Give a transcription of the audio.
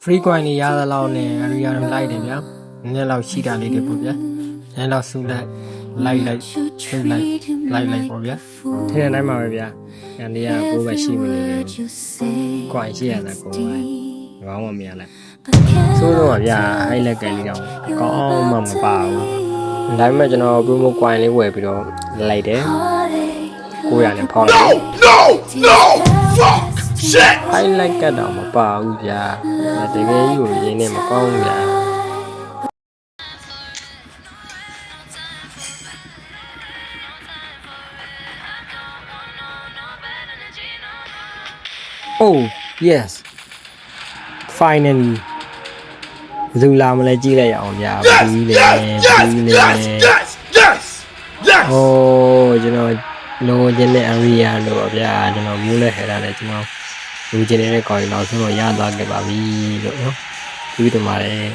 free coin နေရသလောက်နဲ့အရီယာတော့လိုက်တယ်ဗျာနည်းနည်းလောက်ရှိတာလေးတွေပေါ့ဗျာနည်းလောက်စုလိုက်လိုက်စုလိုက်ပေါ့ဗျာထင်းတဲ့တိုင်းမှာပဲဗျာညနေကကိုယ်ပဲရှိမနေတယ် coin ရှိရတာကိုယ်ဘာမှမရလိုက်ဆိုတော့ဗျာအဲ့လက်ကလေးတော့ကောင်းမှမပါဘူးဒါပေမဲ့ကျွန်တော် promo coin လေးဝယ်ပြီးတော့လိုက်တယ်900နဲ့ဖောက်လိုက် No fuck shit အဲ့လက်ကတော့မပါဘူးဗျာတကယ်ကြီးကိုရင်းနေမကောင်းဘူးဗျာOh yes finally ဘယ်သူလာမလဲကြည့်လိုက်ရအောင်ဗျာဘူးလေ yes โอ้ကျွန်တော်လိုချင်တဲ့ area လို့ဗျာကျွန်တော်မျိုးလဲခဲတာလေကျွန်တော်လိုချင်တဲ့ကောင်ကြီးတော့ဆုံးတော့ရသွားခဲ့ပါပြီလို့နော်ပြီးတော့ပါတယ်